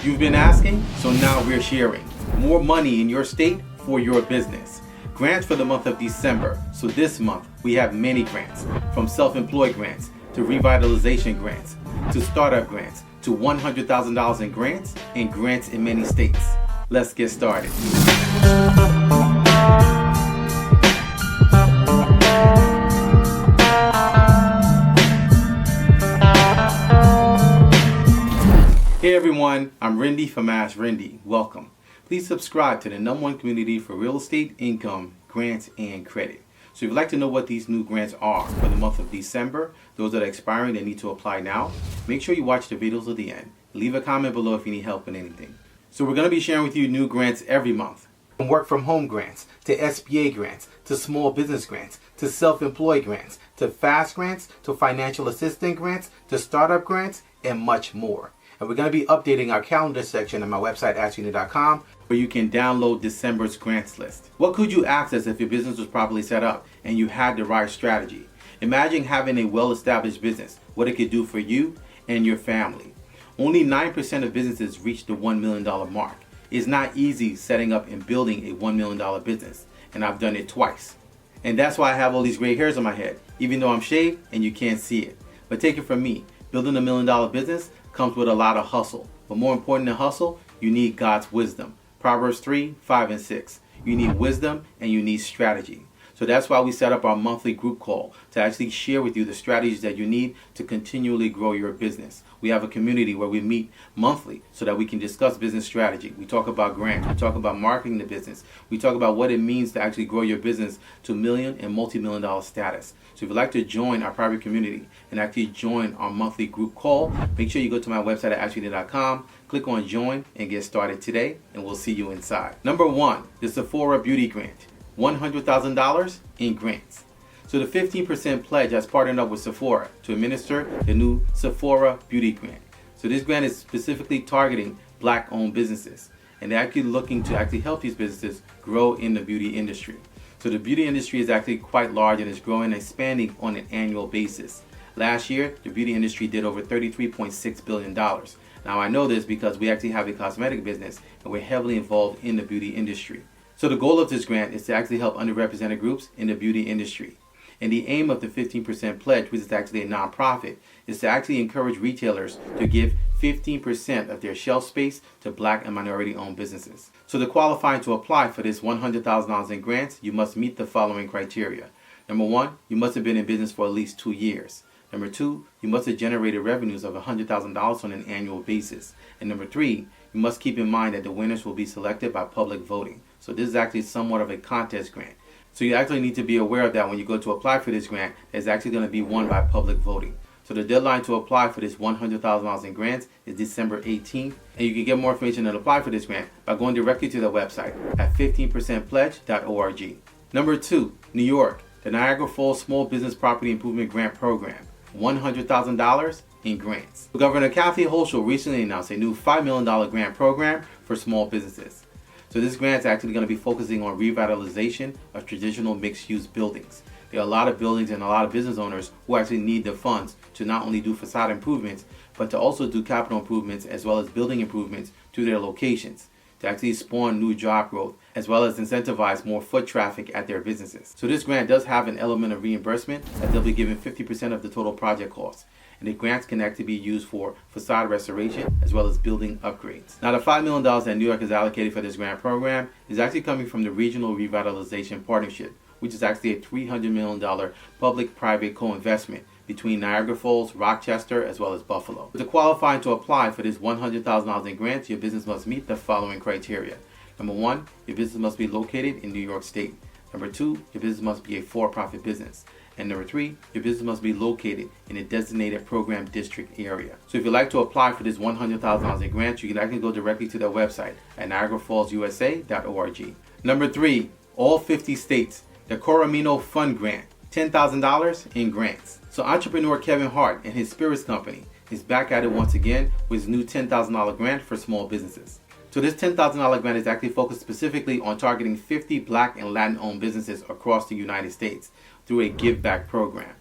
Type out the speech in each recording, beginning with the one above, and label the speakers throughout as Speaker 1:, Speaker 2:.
Speaker 1: You've been asking, so now we're sharing. More money in your state for your business. Grants for the month of December. So this month we have many grants, from self-employed grants to revitalization grants to startup grants to $100,000 in grants and grants in many states. Let's get started. Hey everyone, I'm Rinde from AskRinde. Welcome. Please subscribe to the #1 community for real estate, income, grants, and credit. So if you'd like to know what these new grants are for the month of December, those that are expiring that need to apply now, make sure you watch the videos to the end. Leave a comment below if you need help with anything. So we're going to be sharing with you new grants every month. From work from home grants, to SBA grants, to small business grants, to self-employed grants, to fast grants, to financial assistance grants, to startup grants, and much more. And we're going to be updating our calendar section on my website, AskRinde.com, where you can download December's grants list. What could you access if your business was properly set up and you had the right strategy? Imagine having a well-established business, what it could do for you and your family. Only 9% of businesses reach the $1 million mark. It's not easy setting up and building a $1 million business, and I've done it twice. And that's why I have all these gray hairs on my head, even though I'm shaved and you can't see it. But take it from me, building $1 million business comes with a lot of hustle. But more important than hustle, you need God's wisdom. Proverbs 3, 5, and 6. You need wisdom and you need strategy. So that's why we set up our monthly group call to actually share with you the strategies that you need to continually grow your business. We have a community where we meet monthly so that we can discuss business strategy. We talk about grants. We talk about marketing the business. We talk about what it means to actually grow your business to million and multi-million dollar status. So if you'd like to join our private community and actually join our monthly group call, make sure you go to my website at AskRinde.com, click on join, and get started today, and we'll see you inside. Number 1, the Sephora Beauty Grant. $100,000 in grants. So the 15% pledge has partnered up with Sephora to administer the new Sephora Beauty Grant. So this grant is specifically targeting Black-owned businesses, and they're actually looking to actually help these businesses grow in the beauty industry. So the beauty industry is actually quite large and is growing and expanding on an annual basis. Last year, the beauty industry did over $33.6 billion. Now I know this because we actually have a cosmetic business and we're heavily involved in the beauty industry. So the goal of this grant is to actually help underrepresented groups in the beauty industry. And the aim of the 15% pledge, which is actually a nonprofit, is to actually encourage retailers to give 15% of their shelf space to Black and minority-owned businesses. So to qualify to apply for this $100,000 in grants, you must meet the following criteria. Number 1, you must have been in business for at least 2 years. Number 2, you must have generated revenues of $100,000 on an annual basis. And number 3, you must keep in mind that the winners will be selected by public voting. So this is actually somewhat of a contest grant. So you actually need to be aware of that when you go to apply for this grant. It's actually going to be won by public voting. So the deadline to apply for this $100,000 in grants is December 18th. And you can get more information and apply for this grant by going directly to the website at 15percentpledge.org. Number 2, New York, the Niagara Falls Small Business Property Improvement Grant Program. $100,000 in grants. Governor Kathy Hochul recently announced a new $5 million grant program for small businesses. So this grant is actually going to be focusing on revitalization of traditional mixed-use buildings. There are a lot of buildings and a lot of business owners who actually need the funds to not only do facade improvements, but to also do capital improvements as well as building improvements to their locations, to actually spawn new job growth, as well as incentivize more foot traffic at their businesses. So this grant does have an element of reimbursement, as they'll be given 50% of the total project cost. And the grants can actually be used for facade restoration as well as building upgrades. Now the $5 million that New York has allocated for this grant program is actually coming from the Regional Revitalization Partnership, which is actually a $300 million public-private co-investment between Niagara Falls, Rochester, as well as Buffalo. To qualify to apply for this $100,000 in grants, your business must meet the following criteria. Number 1, your business must be located in New York State. Number 2, your business must be a for-profit business. And number 3, your business must be located in a designated program district area. So if you'd like to apply for this $100,000 in grants, you can actually go directly to their website at NiagaraFallsUSA.org. Number 3, all 50 states, the Corino Fund Grant, $10,000 in grants. So entrepreneur Kevin Hart and his Spirits Company is back at it once again with his new $10,000 grant for small businesses. So this $10,000 grant is actually focused specifically on targeting 50 Black and Latin-owned businesses across the United States through a give back program.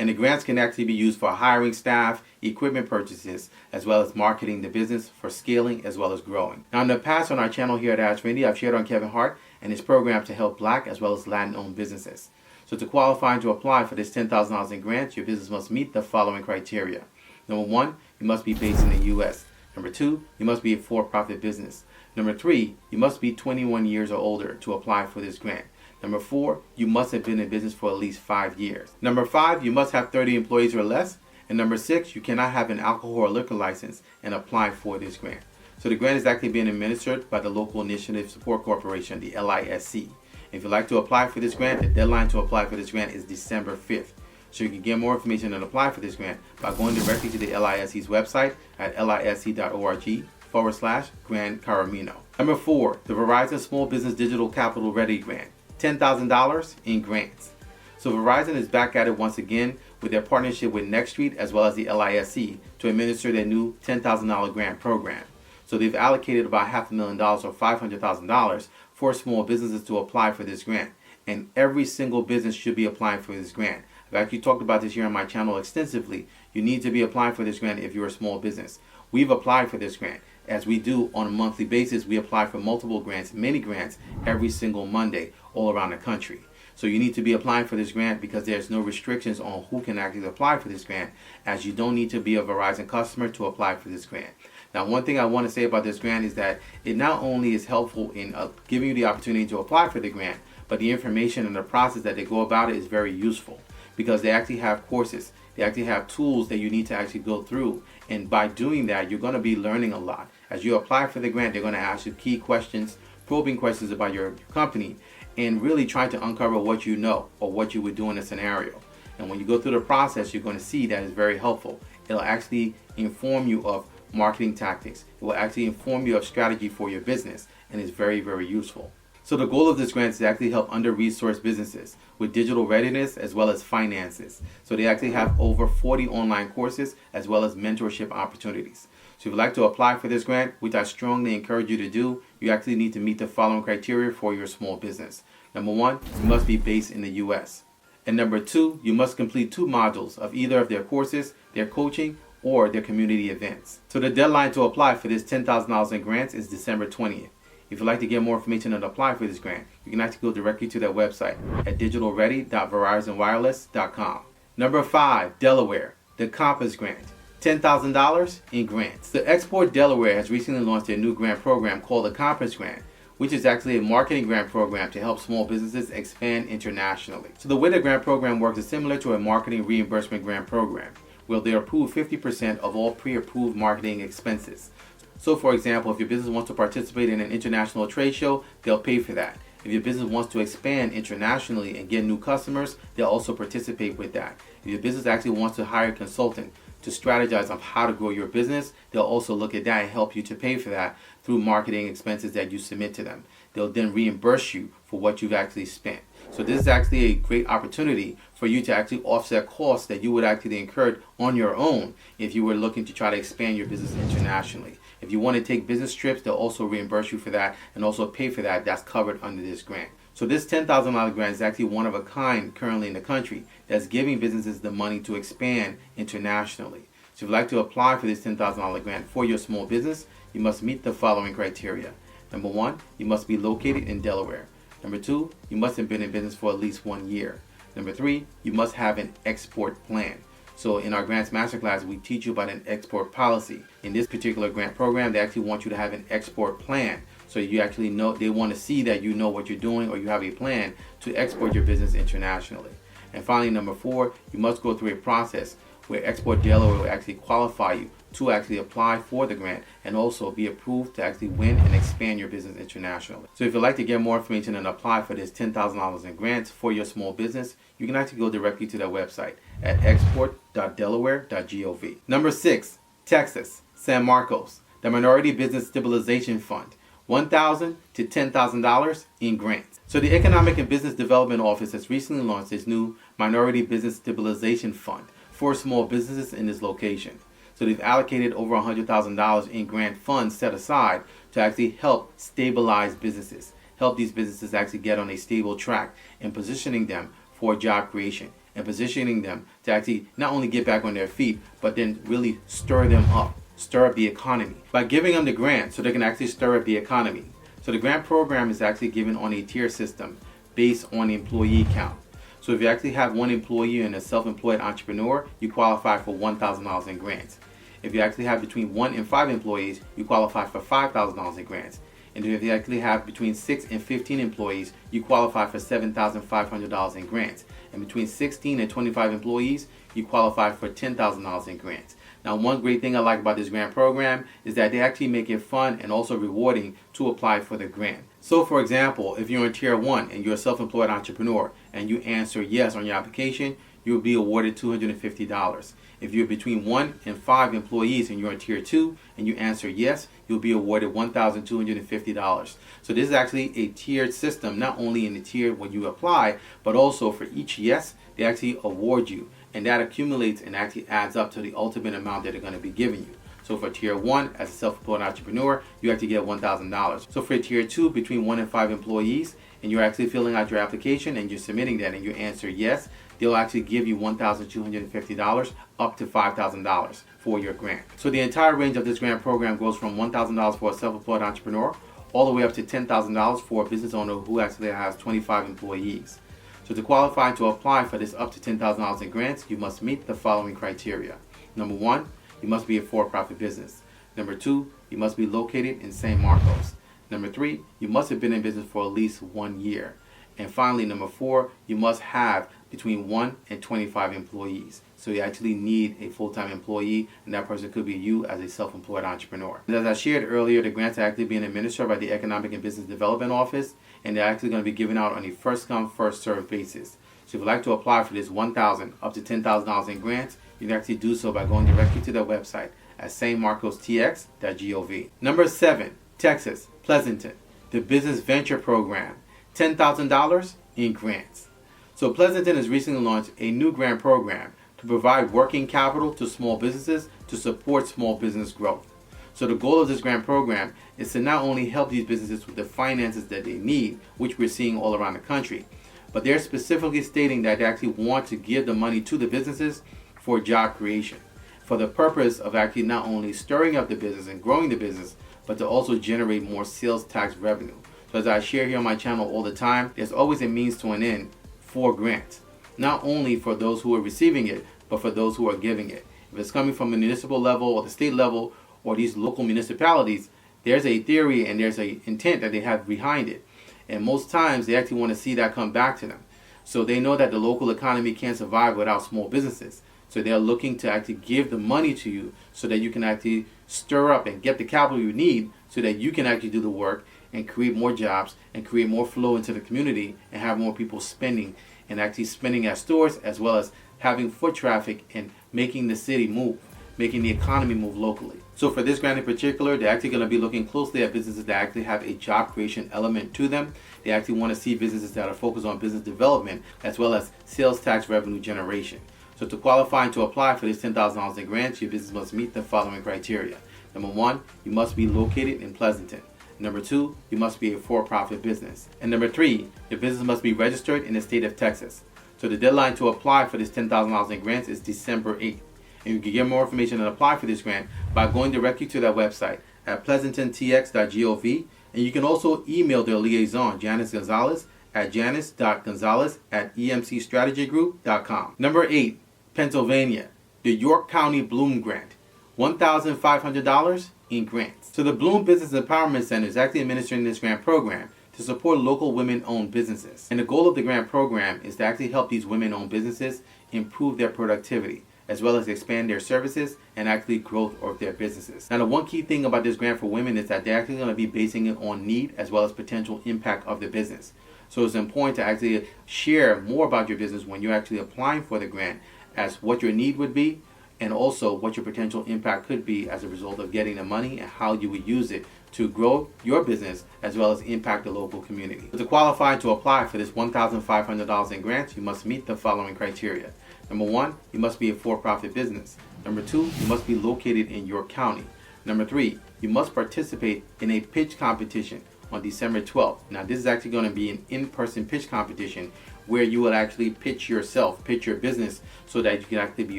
Speaker 1: And the grants can actually be used for hiring staff, equipment purchases, as well as marketing the business for scaling as well as growing. Now in the past on our channel here at AskRinde, I've shared on Kevin Hart and his program to help Black as well as Latin-owned businesses. So to qualify and to apply for this $10,000 in grants, your business must meet the following criteria. Number 1, you must be based in the U.S. Number 2, you must be a for-profit business. Number 3, you must be 21 years or older to apply for this grant. Number 4, you must have been in business for at least 5 years. Number 5, you must have 30 employees or less. And number 6, you cannot have an alcohol or liquor license and apply for this grant. So the grant is actually being administered by the Local Initiative Support Corporation, the LISC. If you'd like to apply for this grant, the deadline to apply for this grant is December 5th. So you can get more information and apply for this grant by going directly to the LISC's website at lisc.org/Grant Corino. Number 4, the Verizon Small Business Digital Capital Ready Grant. $10,000 in grants. So Verizon is back at it once again with their partnership with Next Street as well as the LISC to administer their new $10,000 grant program. So they've allocated about $500,000 or $500,000 for small businesses to apply for this grant. And every single business should be applying for this grant. I've actually talked about this here on my channel extensively. You need to be applying for this grant if you're a small business. We've applied for this grant. As we do on a monthly basis, we apply for multiple grants, many grants, every single Monday all around the country. So you need to be applying for this grant because there's no restrictions on who can actually apply for this grant, as you don't need to be a Verizon customer to apply for this grant. Now, one thing I want to say about this grant is that it not only is helpful in giving you the opportunity to apply for the grant, but the information and the process that they go about it is very useful because they actually have courses. They actually have tools that you need to actually go through. And by doing that, you're going to be learning a lot. As you apply for the grant, they're going to ask you key questions, probing questions about your company, and really trying to uncover what you know or what you would do in a scenario. And when you go through the process, you're going to see that it's very helpful. It'll actually inform you of marketing tactics. It will actually inform you of strategy for your business, and it's very, very useful. So the goal of this grant is to actually help under-resourced businesses with digital readiness as well as finances. So they actually have over 40 online courses as well as mentorship opportunities. So if you'd like to apply for this grant, which I strongly encourage you to do, you actually need to meet the following criteria for your small business. Number 1, you must be based in the U.S. And number 2, you must complete 2 modules of either of their courses, their coaching, or their community events. So the deadline to apply for this $10,000 in grants is December 20th. If you'd like to get more information and apply for this grant, you can actually go directly to their website at digitalready.verizonwireless.com. Number 5, Delaware, the Compass Grant. $10,000 in grants. The Export Delaware has recently launched their new grant program called the Compass Grant, which is actually a marketing grant program to help small businesses expand internationally. So the way the grant program works is similar to a marketing reimbursement grant program, where they approve 50% of all pre-approved marketing expenses. So for example, if your business wants to participate in an international trade show, they'll pay for that. If your business wants to expand internationally and get new customers, they'll also participate with that. If your business actually wants to hire a consultant to strategize on how to grow your business, they'll also look at that and help you to pay for that through marketing expenses that you submit to them. They'll then reimburse you for what you've actually spent. So this is actually a great opportunity for you to actually offset costs that you would actually incur on your own if you were looking to try to expand your business internationally. If you want to take business trips, they'll also reimburse you for that and also pay for that. That's covered under this grant. So this $10,000 grant is actually one of a kind currently in the country that's giving businesses the money to expand internationally. So if you'd like to apply for this $10,000 grant for your small business, you must meet the following criteria. Number 1, you must be located in Delaware. Number 2, you must have been in business for at least 1 year. Number 3, you must have an export plan. So in our Grants Masterclass, we teach you about an export policy. In this particular grant program, they actually want you to have an export plan. So you actually know, they want to see that you know what you're doing or you have a plan to export your business internationally. And finally, number 4, you must go through a process where Export Delaware will actually qualify you to actually apply for the grant and also be approved to actually win and expand your business internationally. So if you'd like to get more information and apply for this $10,000 in grants for your small business, you can actually go directly to their website at export.delaware.gov. Number 6, Texas, San Marcos, the Minority Business Stabilization Fund. $1,000 to $10,000 in grants. So the Economic and Business Development Office has recently launched its new Minority Business Stabilization Fund for small businesses in this location. So they've allocated over $100,000 in grant funds set aside to actually help stabilize businesses, help these businesses actually get on a stable track and positioning them for job creation and positioning them to actually not only get back on their feet, but then really stir them up, stir up the economy. By giving them the grant so they can actually stir up the economy. So the grant program is actually given on a tier system based on employee count. So if you actually have one employee and a self-employed entrepreneur, you qualify for $1,000 in grants. If you actually have between 1 and 5 employees, you qualify for $5,000 in grants. And if you actually have between 6 and 15 employees, you qualify for $7,500 in grants. And between 16 and 25 employees, you qualify for $10,000 in grants. Now, one great thing I like about this grant program is that they actually make it fun and also rewarding to apply for the grant. So, for example, if you're in Tier 1 and you're a self-employed entrepreneur and you answer yes on your application, you'll be awarded $250. If you're between 1 and 5 employees and you're in Tier 2 and you answer yes, you'll be awarded $1,250. So this is actually a tiered system, not only in the tier when you apply, but also for each yes, they actually award you. And that accumulates and actually adds up to the ultimate amount that they're going to be giving you. So for Tier 1, as a self-employed entrepreneur, you actually get $1,000. So for Tier 2, between 1 and 5 employees, and you're actually filling out your application and you're submitting that and you answer yes, they'll actually give you $1,250 up to $5,000 for your grant. So the entire range of this grant program goes from $1,000 for a self-employed entrepreneur all the way up to $10,000 for a business owner who actually has 25 employees. So to qualify to apply for this up to $10,000 in grants, you must meet the following criteria. Number 1, you must be a for-profit business. Number 2, you must be located in San Marcos. Number 3, you must have been in business for at least 1 year. And finally, number 4, you must have between 1 and 25 employees. So you actually need a full-time employee, and that person could be you as a self-employed entrepreneur. And as I shared earlier, the grants are actually being administered by the Economic and Business Development Office, and they're actually going to be given out on a first-come, first-served basis. So if you'd like to apply for this $1,000 up to $10,000 in grants, you can actually do so by going directly to their website at stmarcostx.gov. Number 7, Texas, Pleasanton, the Business Venture Program, $10,000 in grants. So Pleasanton has recently launched a new grant program to provide working capital to small businesses to support small business growth. So the goal of this grant program is to not only help these businesses with the finances that they need, which we're seeing all around the country, but they're specifically stating that they actually want to give the money to the businesses for job creation, for the purpose of actually not only stirring up the business and growing the business, but to also generate more sales tax revenue. So as I share here on my channel all the time, there's always a means to an end for grants, not only for those who are receiving it, but for those who are giving it. If it's coming from the municipal level or the state level or these local municipalities, there's a theory and there's an intent that they have behind it. And most times they actually want to see that come back to them. So they know that the local economy can't survive without small businesses. So they're looking to actually give the money to you so that you can actually stir up and get the capital you need so that you can actually do the work and create more jobs and create more flow into the community and have more people spending and actually spending at stores, as well as having foot traffic and making the city move, making the economy move locally. So for this grant in particular, they're actually going to be looking closely at businesses that actually have a job creation element to them. They actually want to see businesses that are focused on business development as well as sales tax revenue generation. So to qualify and to apply for this $10,000 in grants, your business must meet the following criteria. Number 1, you must be located in Pleasanton. Number 2, you must be a for-profit business. And number 3, your business must be registered in the state of Texas. So the deadline to apply for this $10,000 in grants is December 8th. And you can get more information and apply for this grant by going directly to their website at pleasantontx.gov. And you can also email their liaison, Janice Gonzalez, at janice.gonzalez@emcstrategygroup.com. Number 8, Pennsylvania, the York County Bloom Grant, $1,500 in grants. So the Bloom Business Empowerment Center is actually administering this grant program to support local women-owned businesses. And the goal of the grant program is to actually help these women-owned businesses improve their productivity, as well as expand their services and actually growth of their businesses. Now, the one key thing about this grant for women is that they're actually going to be basing it on need as well as potential impact of the business. So it's important to actually share more about your business when you're actually applying for the grant, as what your need would be and also what your potential impact could be as a result of getting the money and how you would use it to grow your business as well as impact the local community. To qualify to apply for this $1,500 in grants, you must meet the following criteria. Number 1, you must be a for-profit business. Number 2, you must be located in York County. Number 3, you must participate in a pitch competition on December 12th. Now this is actually going to be an in-person pitch competition where you will actually pitch yourself, pitch your business, so that you can actually be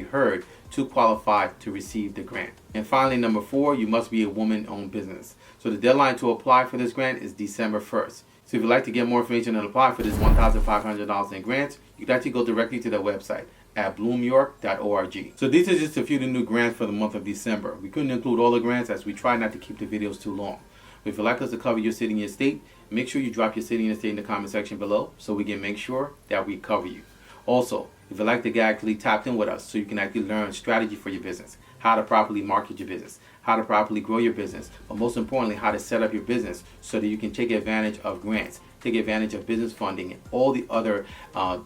Speaker 1: heard to qualify to receive the grant. And finally, number 4, you must be a woman-owned business. So the deadline to apply for this grant is December 1st. So if you'd like to get more information and apply for this $1,500 in grants, you can actually go directly to their website at bloomyork.org. So these are just a few of the new grants for the month of December. We couldn't include all the grants as we try not to keep the videos too long. But if you'd like us to cover your city and your state, make sure you drop your city and your state in the comment section below so we can make sure that we cover you. Also, if you'd like to get actually tapped in with us so you can actually learn strategy for your business, how to properly market your business, how to properly grow your business, but most importantly, how to set up your business so that you can take advantage of grants, take advantage of business funding, and all the other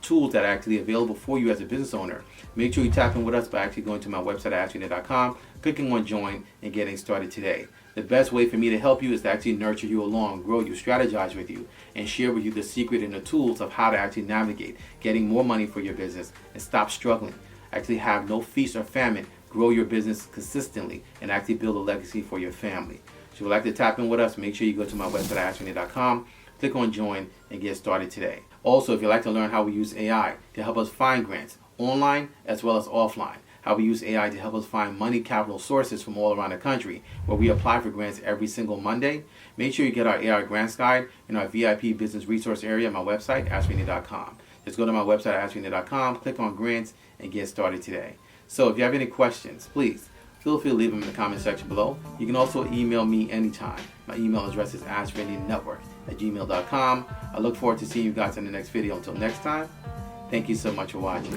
Speaker 1: tools that are actually available for you as a business owner. Make sure you tap in with us by actually going to my website at AskRinde.com, clicking on join, and getting started today. The best way for me to help you is to actually nurture you along, grow you, strategize with you, and share with you the secret and the tools of how to actually navigate getting more money for your business and stop struggling. Actually have no feast or famine, grow your business consistently, and actually build a legacy for your family. So if you'd like to tap in with us, make sure you go to my website at AskRinde.com, click on join, and get started today. Also, if you'd like to learn how we use AI to help us find grants online as well as offline, how we use AI to help us find money capital sources from all around the country, where we apply for grants every single Monday, make sure you get our AI grants guide in our VIP business resource area on my website, AskRinde.com. Just go to my website at AskRinde.com, click on grants, and get started today. So if you have any questions, please feel free to leave them in the comment section below. You can also email me anytime. My email address is AskRindeNetwork@gmail.com. I look forward to seeing you guys in the next video. Until next time, thank you so much for watching.